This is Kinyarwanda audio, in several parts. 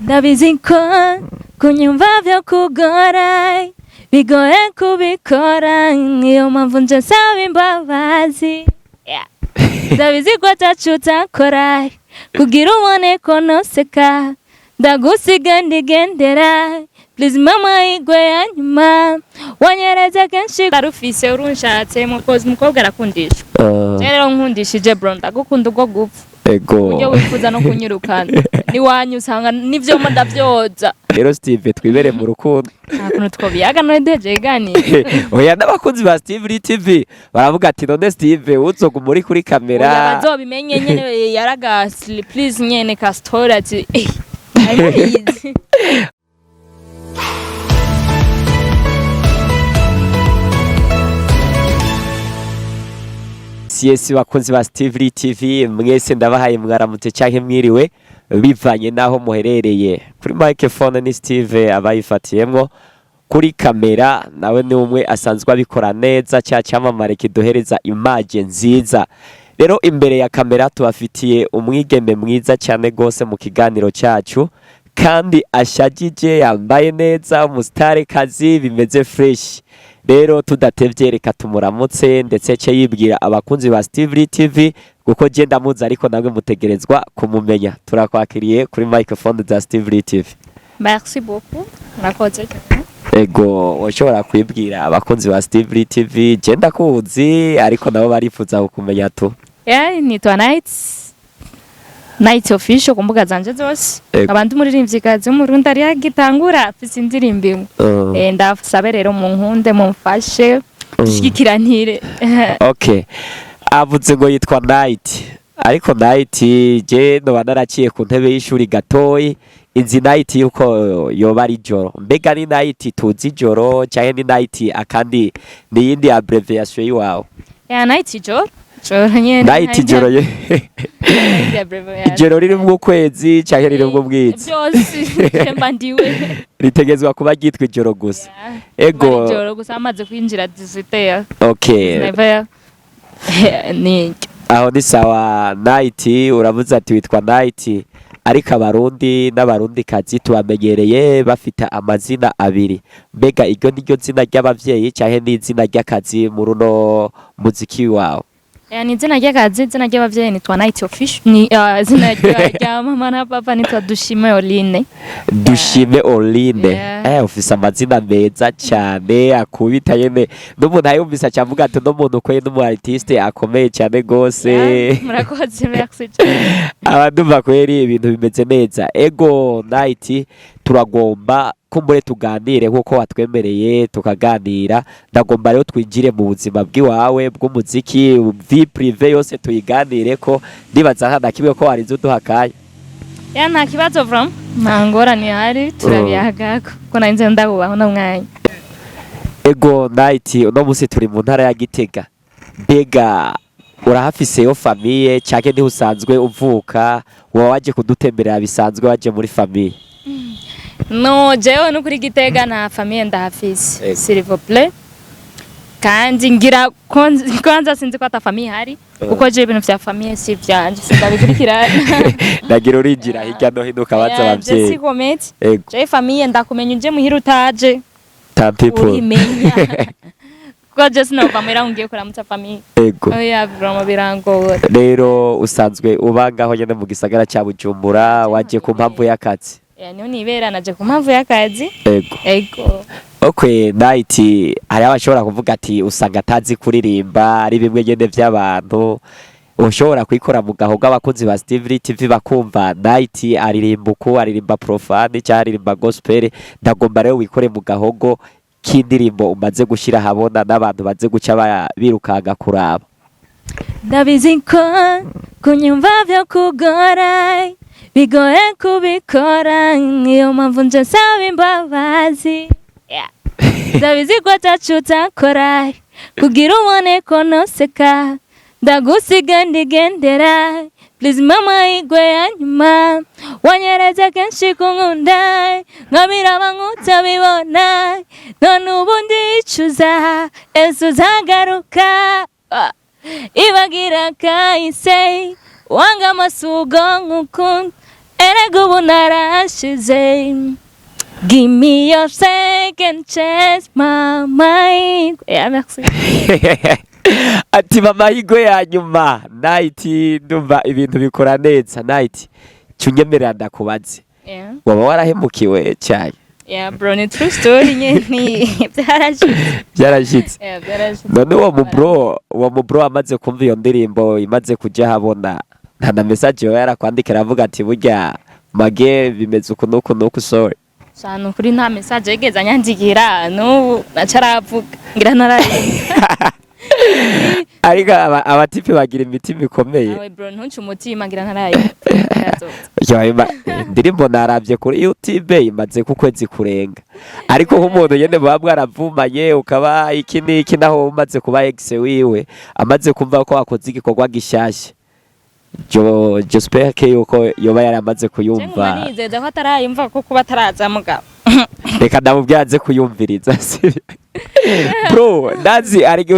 ndabizi ko kunyumva vyo kugora bigoye kubikora niyo mpamvu nje nsaba imbabazi ndabizi ko ataco utakora kugira ubone ko noseka ndagusiga ndigendera please mama igwe yanyuma wanyereza kenshi arufise urunshatse mukozi mukobwa arakundisha rero nkundishije bro ndagukunda ubwo gupfa ego ujye wifuza no kunyirukana ni wanyu usanga nivyo ndavyoza rero Steve twibere mu rukundo ntakuntu twobiyaga no deje gani oya n'abakunzi ba Steve TV baravuga ati none Steve uzoga muri kuri kamera oya bazobimenye nyene yaragasli please nyene ka story ati ayizi Yes bakunzi ba Steve TV mwese ndabahaye mwaramutse canke mwiriwe bivanye naho muherereye kuri microphone ni Steve abayifatiyemwo kuri kamera nawe ni umwe asanzwe abikora neza cyamamare kiduhereza image nziza rero imbere ya kamera tubafitiye umwigeme mwiza cyane gose mu kiganiro cyacu kandi ashagije yambaye neza umustare kazi bimeze fresh rero tudatevye reka tumuramutse ndetse cye yibwira abakunzi ba Steve TV kuko je ndamuzi ariko namwe mutegerezwa kumumenya turakwakiriye kuri microphone za Steve TV. Merci beaucoup nakoze ego washobora kwibwira abakunzi ba Steve TV je ndakuzi ariko nabo barifuza kumenya tu nitwa Night official kumbuga zanje zose abantu muririmvyikazi mu Burundi ari agitangura afise indirimbo ndasabe rero mu nkunde mu mfashe dushikiranire okay avuze ngo yitwa Night ariko Night je no banaraciye ku ntebe y'ishuri gatoyi inzi Night yuko yoba ari joro mbega ni Night tuzi joro cyane ni Night akandi ni yindi abbreviation yiwawe Night joro Night joro ye ijoro riri mu kwezi cyangwa riri mu bwitsi byose mbandiwe ritegezwa kuba gitwa ijoro gusa ego ijoro gusa amaze kwinjira disiteya okay ni aho ni sawa Night uravuze ati witwa Night ariko abarundi n'abarundi kazi tubamenyereye bafite amazina abiri mbega iryo niryo zina ry'abavyeyi cyangwa ni izina ry'akazi mu runo muziki wawe ni izina ry'akazi izina ry'abavyeyi nitwa Night official ni izina rya mama na papa nitwa Dushime Oline ufise amazina meza cyane akubita yene n'umuntu ayumvise acavuga ati no muntu ko n'umu artiste akomeye cyane gose murakoze merci abandumva kweri ibintu bimeze neza ego Night turagomba kumbure tuganire nkuko watwemereye tukaganira ndagomba rero twinjire mu buzima bw'iwawe bw'umuziki vie privé yose tuyiganire ko nibaza hana kimwe ko warinze uduhakaye nta kibazo from mangora ni hari turabiyaga ko narinze ndabubaho no mwanya ego Night no musi turi mu ntara ya Gitega mbega urahafise yo famille cyake ndi usanzwe uvuka waje kudutemberera bisanzwe waje muri famille no jewe no kuri Gitega na famille ndahafise s'il vous plaît kandi ngira kwanza sinzi ko ata famille hari kuko je ibintu vya famille si vyanje sindabikurikira nagira urinjira hirya no hino kabaza abavyeyi je kometi je famille ndakumenya uje muhira utaje tantipo urimenya ko je sinova mera ngiye kuramutsa famille ego oya vraiment birangora rero usanzwe ubangaho nyene mu gisagara cya Bujumbura waje ku mpamvu y'akazi niyo nibera naje ku mpamvu y'akazi ego okay Night hari abashobora kuvuga ati usanga atazi kuririmba ari bimwe nyene by'abantu ushobora kwikora mu gaho g'abakunzi ba Steve TV bakumva Night aririmba profane cyangwa aririmba gospel ndagomba rero wikore mu gahogo k'indirimbo umaze gushira habona n'abantu baze guca birukaga kuraba ndabizi ko kunyumva vyo kugora bigoye kubikora niyo mpamvu nje nsaba imbabazi ndabizi ko ataco utakora kugira ubone ko noseka ndagusiga ndigendera please mama igwe yanyuma wanyereza kenshi kunkunda nkabiraba nk'utabibona none ubu ndicuza ese uzagaruka ibagira kahise wanga amasugo nk'ukunda erega ubu narashize. Give me your second chance, mama. Yeah, merci. ati mama higwe ya nyuma Night ndumva ibintu bikora neza Night cyunyemerera ndakubaze Yeah. waba warahemukiwe cyane Yeah, bro, ni true story nyene. byarashitse Yeah, byarashitse. none uwo mu bro amaze kumva iyo ndirimbo imaze kujya habona nta na message yo yarakwandikira avuga ati burya mage bimeze uku nuku sorry Sano kuri nta message yigeze anyandigira n'ubu nacaravuga ngira naraye. ariko abatipe bagira imitima ikomeye Awe bro ntunce umutima ngira ntaraye. ndirimbo narabye kuri YouTube imaze ku kwezi kurenga ariko nk'umuntu nyene baba bwaravumanye ukaba iki niki naho umaze kuba ex wiwe amaze kumva ko wakoze igikorwa gishashya j'espère que yuko yoba yaramaze kuyumva nizeza ko atarayumva ko kuba ataraza mugabo reka ndamubyaze kuyumviriza bro ndazi ariko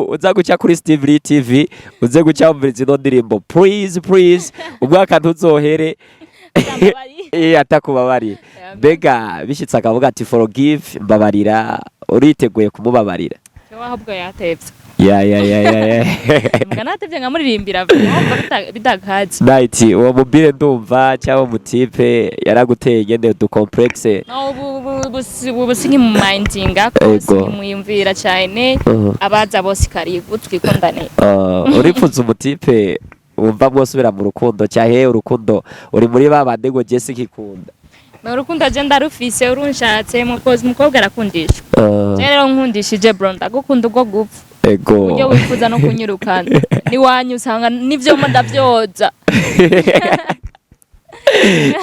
uza guca kuri Steve TV uze guca umviriza ino ndirimbo please umwaka ntuzohere atakubabariye mbega bishitse akavuga ati forgive mbabarira uriteguye kumubabarira ahubwo yatevye mbwa natevye nkamuririmbira bidakaje Night uwo mubire ndumva cyangwa mutipe yaraguteye nyene du complexe ubu sinki mu mindinga ko mwiyumvira cyane abaza bose karibu twikondane uripfuza umutipe wumva mwosubira mu rukundo cyahe urukundo uri muri babande ngo Jesse kikunda urukundo je ndarufise urunshatse mukobwa arakundisha rero nkundishije bro ndagukunda ubwo gupfa ego ujye wifuza no kunyirukana ni wanyu usanga nivyo ndavyoza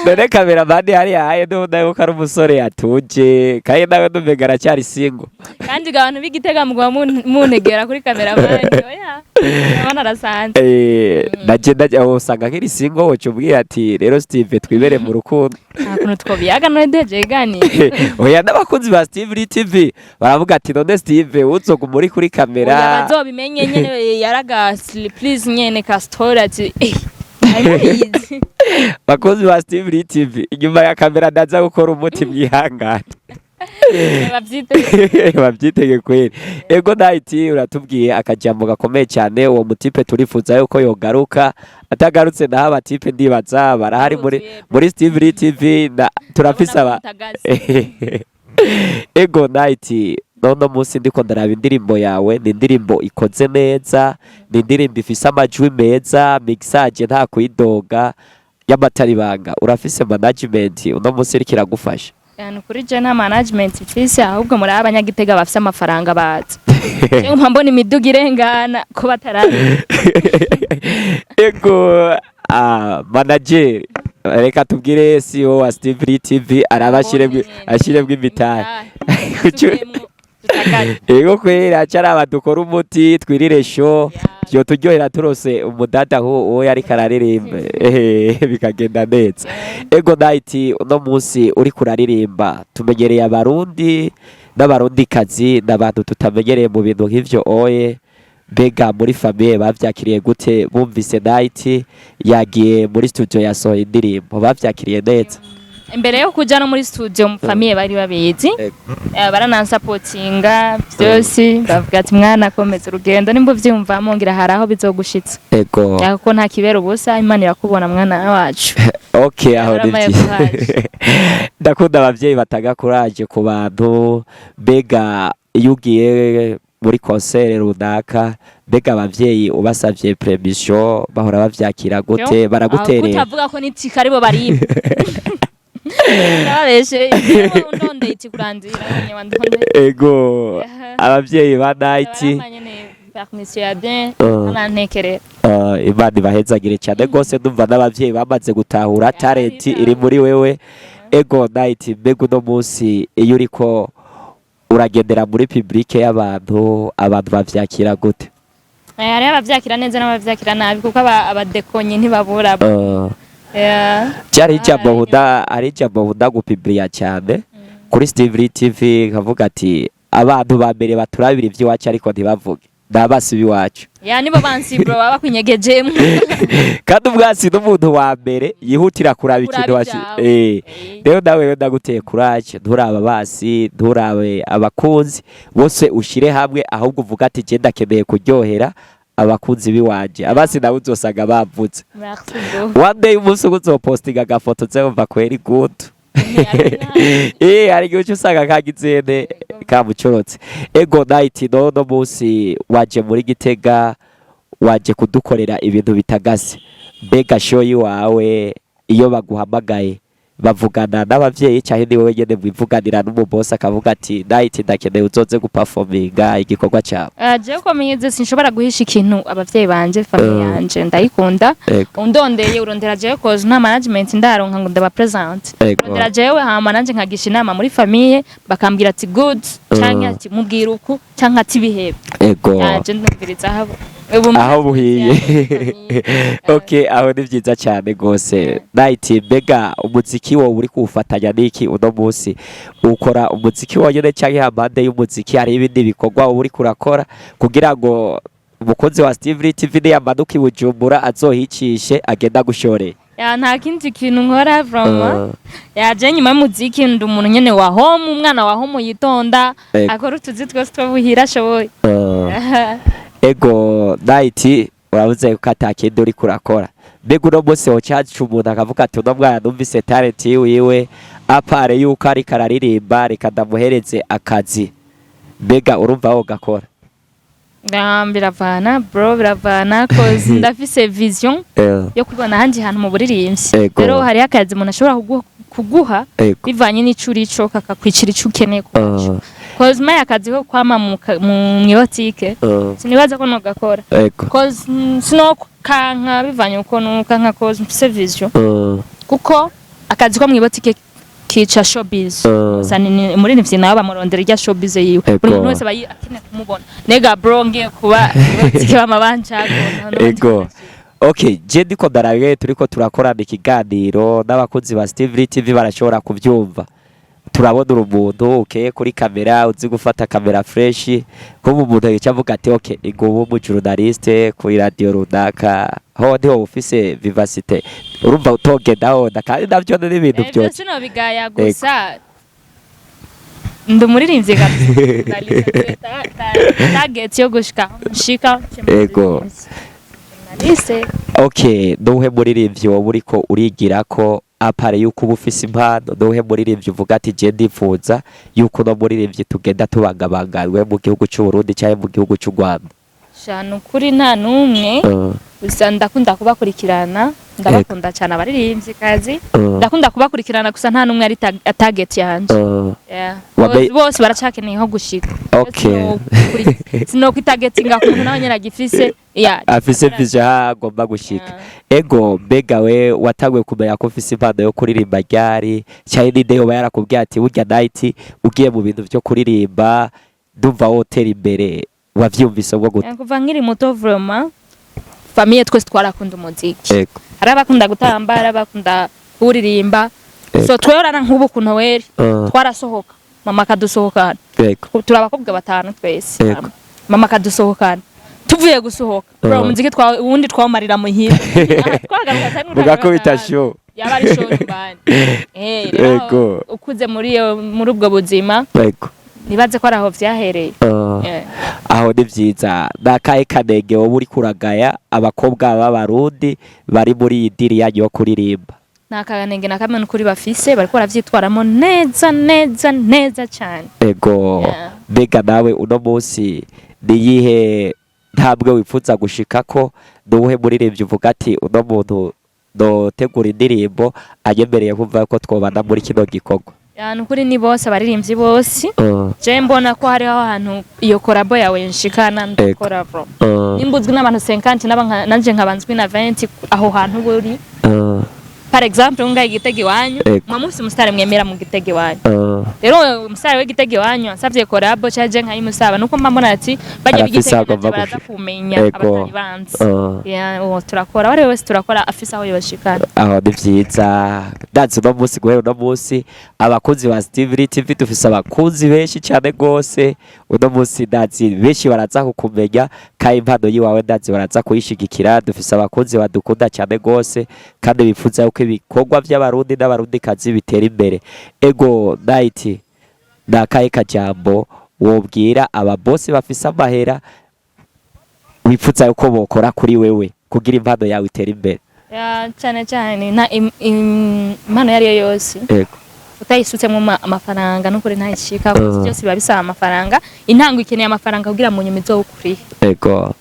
none kamera bandi hari haye ndabona yuko ari umusore yatuje kandi nawe ndumvega aracyari single kandi abantu b'igitega mugwa muntegera kuri kamera mani oya abana arasanze naje usanga nkiri single wocu ubwira ati rero Steve twibere mu rukundo akuntu twobiyaga none deje gani oya n'abakunzi ba Steve TV baravuga ati none Steve uzoga muri kuri kamera oya bazobimenye nyene yaraga please nyene ka story ati bakozi ba Steve TV inyuma ya kamera ndaza gukora umuti mwihangane babyitege kweli ego Night uratubwiye akajambo gakomeye cyane uwo mutipe turifuza yuko yogaruka atagarutse naho abatipe ndibaza barahari muri Steve TV turafise aba ego Night nono munsi ndiko ndaraba indirimbo yawe ni indirimbo ikoze neza ni indirimbo ifise amajwi meza mixage nta kuyidoga y'amatari banga urafise management uno munsi iri kiragufasha yani kuri je na management ifise ahubwo muri abanyagitega bafise amafaranga bazi cyo mpambona imiduga irengana ko batarazi ego manager reka tubwire CEO wa Steve TV arabashire bw'imitari ego kwera cyaraba dukora umuti twirire show yo turyohera turose umudada ho yari kararirimba bikagenda neza ego Night uno munsi uri kuraririmba tumenyereye abarundi n'abarundi kazi n'abantu tutamenyereye mu bintu nk'ivyo oye bega muri famille bavyakiriye gute bumvise Night yagiye muri studio yasohoye indirimbo bavyakiriye neza imbere yo kuja no muri studio mu famille bari babizi baranansapotinga byose bavuga ati mwana komeza urugendo nimba uvyumvamo ngira haraho bizogushitsa ego yako nta kibera ubusa Imana irakubona mwana wacu okay aho ndakunda abavyeyi bataga courage ku bantu bega yugiye muri concert runaka bega abavyeyi ubasavye permission bahora bavyakira gute baraguterera utavuga ko nitika aribo bari ego abavyeyi ba Night Imana ibahezagire cyane gose ndumva n'abavyeyi bamaze gutahura talent iri muri wewe ego Night mbega uno munsi iyo uriko uragendera muri public y'abantu bavyakira gute hari abavyakira neza n'abavyakira nabi kuko abadekonye ntibabura cyari ijambo huda gupibliya cyane kuri Steve TV nkavuga ati abantu ba mbere baturabira ivy'iwacu ariko ntibavuge nabasi biwacu ya nibo bansi bro baba kwinyegejemo kandi ubwasi n'umuntu wa mbere yihutira kuraba ikintu rero nawe ndaguteye kuraje nturaba basi nturabe abakunzi bose ushire hamwe ahubwo uvuga ati je ndakeneye kuryohera abakunzi biwanje abasi nawe uzosanga bavutse one day umunsi uzopostinga agafoto zeva kweri good hari igihe usanga kagizene kamucorotse ego night no munsi waje muri Gitega waje kudukorera ibintu bitagase mbega show yiwawe iyo baguhamagaye bavugana n'abavyeyi cyane niwe wenyene mwivuganira n'umuboss akavuga ati night ndakeneye uzoze guperforminga igikorwa cyawe je ko menyeze sinshobora guhisha ikintu abavyeyi banje family yanje ndayikunda undondeye urondera je ko nta management ndaronka ngo ndaba present urondera jewe hama nanje nkagisha inama muri famille bakambwira ati good canke ati mubwira uku canke ati bihebe je ndumviriza aho buhiye okay aho ni byiza cyane gose night mbega umuziki wowe uri kufatanya niki uno munsi ukora umuziki wonyene cyangwa hamande y'umuziki hari ibindi bikorwa uri kurakora kugira ngo umukozi wa Steve TV yamanuka ibujumbura azohicishe agenda gushoreye ya nta kindi kintu nkora from je nyuma y'umuziki ndi umuntu nyene wa home umwana wa home yitonda akora utuzi twose twabuhira shoboye ego night urabuze ko atakindi uri kurakora mbega uno munsi wocaca umuntu akavuga ati uno mwana numvise talent yiwe apare yuko ari kararirimba reka ndamuhereze akazi mbega urumva aho gakora biravana bro biravana cause ndafise vision yo kubona hanje hantu mu buririmbyi rero hari akazi umuntu ashobora kuguha bivanye n'icuri ico kakakwicira ico ukeneye kwacu cause my akazi ko kwama mu myotike sinibaza ko no gakora cause sino kanka bivanye uko nuka nka cause mfise vision kuko akazi ko mwibotike kica showbiz sani muri nivyi nawe bamurondera rya showbiz yiwe buri muntu wese bayi akine kumubona nega bro ngiye kuba ibotike bamabanja ego okay je ndiko ndarabe turiko turakorana ikiganiro n'abakunzi ba Steve TV barashobora kuvyumva turabona urumuntu okay kuri kamera uzi gufata kamera fresh ko umuntu yacavuga ati okay ingubu mu journaliste kuri radio runaka ho ndiho ufise vivacité urumva utogendaho kandi navyo n'ibintu byose sino bigaya gusa ndumuririmbye gato target yo gushika ego okay nduhe muririmbyi wowe uriko urigira ko apare yuko ubufise impano nduhe muririmbyi uvuga ati je ndifuza yuko no muririmbyi tugenda tubangabanganywe mu gihugu cy'u Burundi cyangwa mu gihugu cy'u Rwanda shano kuri nta numwe gusa ndakunda kubakurikirana ndabakunda cyane abaririmbyi kazi ndakunda kubakurikirana gusa nta numwe ari target yanje bose baracakeneye ho gushika okay sino kwitagetinga ku muntu nawe gifise afise vision agomba gushika ego mbega we watagwe kumenya ko ufise impano yo kuririmba ryari cyane n'ide yo bayarakubwiye ati burya night ugiye mu bintu byo kuririmba ndumva hoteli imbere wavyumvise bwo gute kuva nkiri muto vraiment famille twese twarakunda umuziki hari abakunda gutamba hari abakunda kuririmba so twerana nk'ubu kuntu weri twarasohoka mama kadusohokana turabakobwa batanu twese mama kadusohokana tuvuye gusohoka bro umuziki wundi twamarira muhira twagaruka cyane ugakubita show yaba ari show mbani rero ukuze muri ubwo buzima nibaze ko araho vyahereye aho ni vyiza nakaye kanege wowe uri kuragaya abakobwa b'abarundi bari muri idiri yanyu yo kuririmba nakaganenge nakamwe kuri bafise bariko baravyitwaramo neza cyane ego mbega nawe uno munsi niyihe ntabwo wifuza gushika ko nuhe muririmbyi uvuga ati uno muntu dotegura indirimbo anyemereye kumva ko twobana muri kino gikorwa nukuri ni bose abaririmbyi bose je mbona ko hari ahantu iyo collabo yawe nshikana ndakora bro nimbuzwe n'abantu 50 nanje nkabanzwe na 20 aho hantu buri par exemple unga igitege wanyu mwamusi umusitari mwemera mu gitege wanyu rero umusitari w'igitege wanyu asavye collab caje nka imusaba nuko mbona ati bajye bigitege baraza kumenya abatari banzi turakora bari wese turakora afisa aho yoshikana aho ni vyiza ndazi no musi guhera no musi abakozi ba Steve TV dufise abakozi benshi cyane gose uno musi ndazi benshi baraza kukumenya kai impano yiwawe ndazi baraza kuyishigikira dufise abakozi badukunda cyane gose kandi bifuza uko ibikorwa by'abarundi n'abarundi kazi bitera imbere ego night nakaye kajambo wobwira aba boss bafise amahera wifuza uko bokora kuri wewe kugira impano yawe itera imbere cyane na impano yari yose ego utayisutse mu amafaranga n'ukuri ntayishika byose biba bisaba amafaranga intango ikeneye amafaranga kugira mu nyuma izokuri ego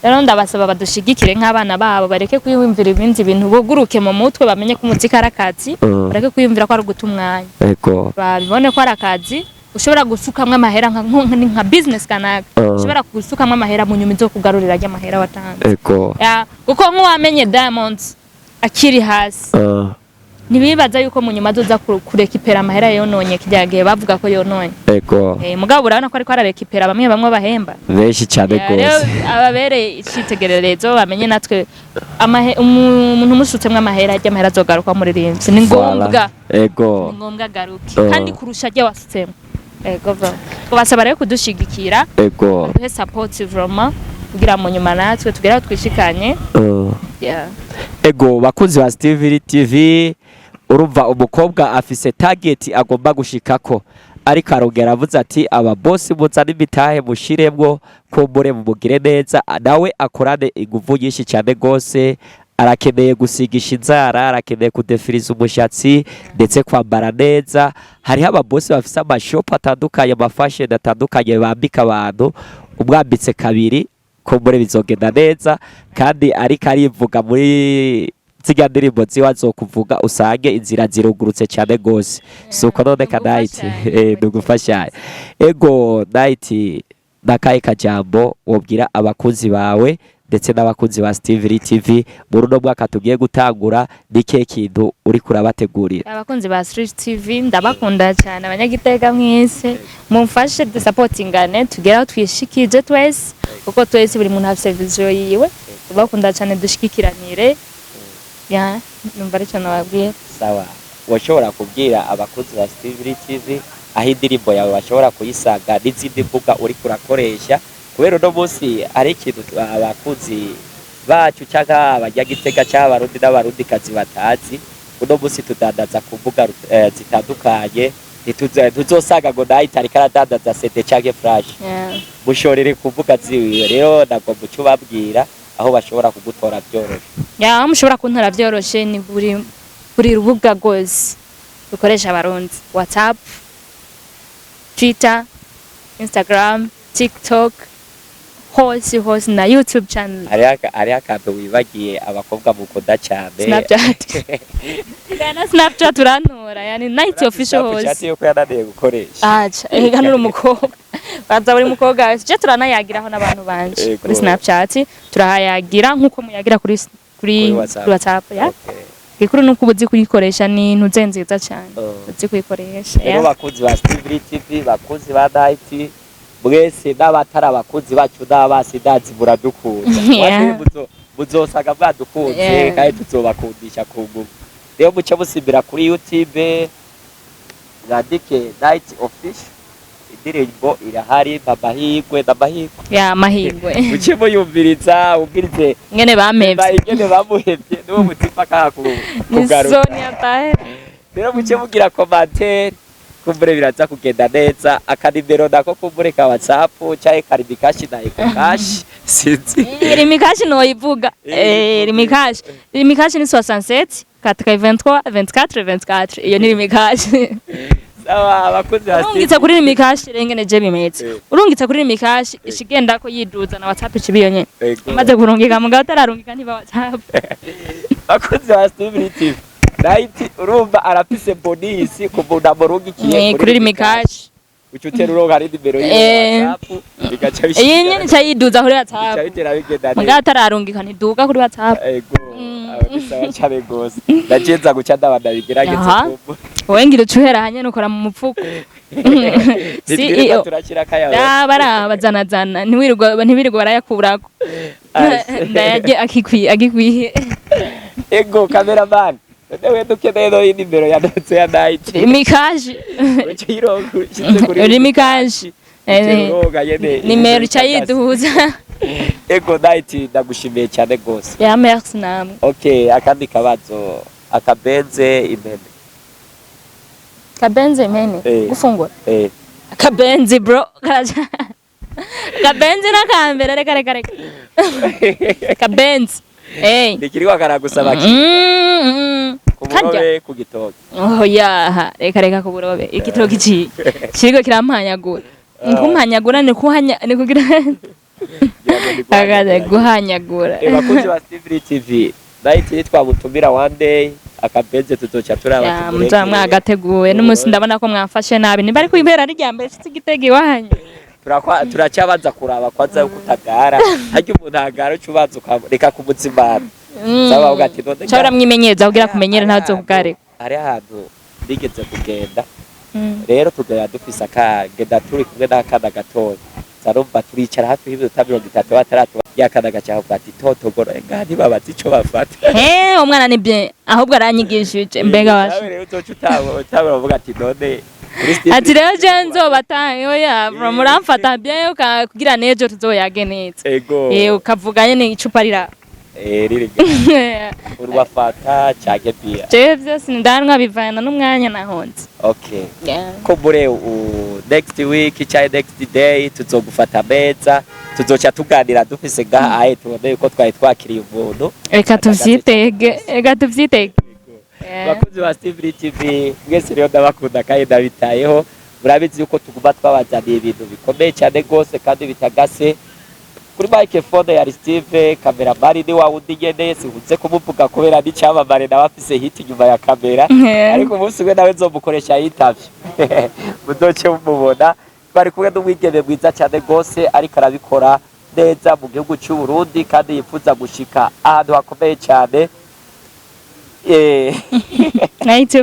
rero ndabasaba badushigikire nk'abana babo bareke kwiyumvira ibindi bintu boguruke mu mutwe bamenye ko umuziki ari akazi bareke kwiyumvira ko ari guta umwanya ego babibone ko ari akazi ushobora gusukamwe amahera nka business kanaka ushobora gusukamwe amahera mu nyuma izokugarurira ajya amahera watanze ego kuko nk'uwamenye Diamonds akiri hasi nibibaza yuko mu nyuma azoza kurekipera amahera yononye kijyagiye bavuga ko yononye ego mugabo urabona ko ariko ararekipera bamwe bahemba benshi cyane gose ababereye icitegererezo bamenye natwe umuntu musutsemo amahera ajya amahera azogaruka muri rimwe ni ngombwa ego ni ngombwa garuki kandi kurusha ajya wasutsemo ego basaba rero kudushigikira ego duhe support vraiment kugira mu nyuma natwe tugera twishikanye ego bakunzi ba Steve TV urumva umukobwa afise target agomba gushikako ariko arongera avuze ati aba boss muza n'imitahe mushiremwo ko muri mugire neza nawe akorane inguvu nyinshi cyane gose arakeneye gusigisha inzara arakeneye kudefiriza umushatsi ndetse kwambara neza hariho aba boss bafise amashop atandukanye amafashion atandukanye bambika abantu umwambitse kabiri ko muri bizogenda neza kandi ariko arivuga muri ziga ndirimbo ziwa zokuvuga usange inzira zirugurutse cyane gose suko none ka night ndugufasha ego night nakaye kajambo wobwira abakunzi bawe ndetse n'abakunzi ba Steve TV muri no mwaka tugiye gutangura nike kintu uri kurabategurira abakunzi ba Street TV ndabakunda cyane abanyagitega mwese mumfashe de supportingane tugera twishikije twese kuko twese buri muntu afite vision yiwe bakunda cyane dushikikiranire numva ari cyane wabwiye sawa washobora kubwira abakunzi ba Steve TV aho indirimbo yawe bashobora kuyisanga n'izindi mbuga uri kurakoresha kubera no munsi ari ikintu abakunzi bacu cyangwa abanyagitega cy'abarundi n'abarundi kazi batazi uno munsi tudandaza ku mbuga zitandukanye ntituzosanga ngo nayo itari karadandaza CD cyangwa flash mushorere ku mbuga ziwe rero ntabwo mucyo babwira aho bashobora kugutora byoroshe mushobora kuntora byoroshe ni buri rubuga rwose dukoresha abarundi WhatsApp Twitter Instagram TikTok hose na YouTube channel ari akantu wibagiye abakobwa mukunda cyane Snapchat urantora yani night official hose Snapchat yo kwananiye gukoresha ganura umukobwa baza buri mukobwa je turanayagiraho n'abantu banje kuri Snapchat turahayagira nkuko muyagira kuri WhatsApp Gikuru nuko ubuzi kuyikoresha ni ntuze nziza cyane uzi kuyikoresha rero bakunzi ba Steve TV bakunzi ba Night mwese n'abatari abakunzi bacu n'abasidazi muradukunda muzosaga mwadukunze kandi tuzobakundisha ku nguvu rero muce musimbira kuri YouTube mwandike Night Official indirimbo irahari amahirwe amahirwe muce muyumviriza ubwirize ngene bamuhevye n'uwo mutima kugaruka rero muce mugira commentaire kumbure biraza kugenda neza akanimero nako kumbure ka WhatsApp cyangwa karimikashi na ikokashi sinzi rimikashi no ivuga rimikashi ni 67 423 24 24 iyo ni rimikashi sawa abakunzi urungitse kuri rimikashi rengene je bimetse urungitse kuri rimikashi ishigenda ko yiduza na WhatsApp cibiyo nyene maze kurungika mugabo tararungika ntiba WhatsApp abakunzi ba Steve TV Night urumva arafise bonus ku muntu amurugikiye kuri rimikashi ucutera uronka ari nimero yiwe WhatsApp bigaca bishika iyi nyene cyayiduza kuri WhatsApp bitera bigenda muga tararungika ntiduga kuri WhatsApp ego bisaba cyane gose ndagenza guca ndabanda bigerageze kumva wowe ngira ucuhera hanye nukora mu mupfuko CEO turakira kaya barabazanazana ntiwirirwa barayakurako ndayaje agikwiye ego cameraman Dewe dukeneye no inimero ya ndetse ya night. Imikaji. Ucirongo shitse kuri. Imikaji. Nimero cyayiduhuza. Ego night ndagushimiye cyane gose. Ya merci namwe. Okay, akandi kabazo akabenze impene. Kabenze impene gufungura. Kabenze bro. Kabenze nakambere reka. Kabenze. Ndikiriwa karagusaba ki. Kuburobe kugitoki. Oh ya, reka kuburobe. Igitoki ci. Kiriko kirampanyagura. Nkumpanyagura ni kugira. Agaze guhanyagura. Bakunzi ba Steve TV. Night twabutumira one day akabenze tuzoca turaba tugure. Ya mutwa agateguwe n'umunsi ndabona ko mwafashe nabi. Niba ari kwibera ari ryambe igitegi wahanye. Turacabaza kuraba kwaza kutagara haryo umuntu agara ucubaza ukareka kumutsimana saba ugati none cyara mwimenyeza kugira kumenyera ntazo kugare ari ahantu ndigeze kugenda rero tugaya dufisa akagenda turi kumwe n'akana gatoya zarumva turicara hafi y'ibintu 30 bataratu yakana gacaho ati totogoro ngani babazi ico bafata umwana ni bien ahubwo aranyigishije mbega washe rero uzoca utavuga ati none ati rero je nzobataye oya muramfata bien kugira nejo tuzoyage neza ukavuga nyene icupa rira ririga urwafata cyage bia je byose ndanwa bivana n'umwanya nahonze okay ko bure next week cyangwa next day tuzogufata meza tuzoca tuganira dufise gahaye tubone uko twari twakiriye umuntu reka tuvyitege bakunzi ba Steve TV mwese rero ndabakunda kandi ndabitayeho murabizi yuko tuguma twabazaniye ibintu bikomeye cyane gose kandi bitagase kuri microphone ya Steve cameraman ni wawundi nyene sihuze kumuvuga kubera ni cyamamare nabafise hit nyuma ya kamera ariko umunsi we nawe nzomukoresha yitavye mudoce mumubona bari kumwe n'umwigeme mwiza cyane gose ariko arabikora neza mu gihugu cy'u Burundi kandi yifuza gushika ahantu hakomeye cyane Night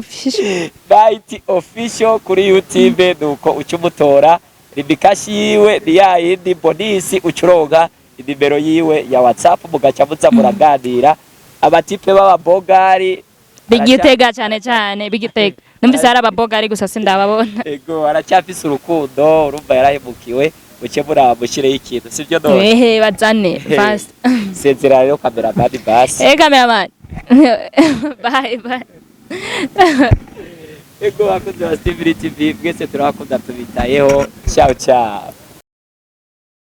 official kuri YouTube nuko ucumutora ribikashi yiwe ni ya yindi bonisi ucuronga inimero yiwe ya WhatsApp mugaca muza muraganira abatipe baba bogari bigitega cyane bigitega numvise hari ababogari gusa sindababona ego aracyafise urukundo urumva yarahemukiwe uce muramushire ikintu sivyo none bazane fast sezera rero cameraman basi cameraman bye ego bakunze ba Steve TV mwese turakunda tubitayeho ciao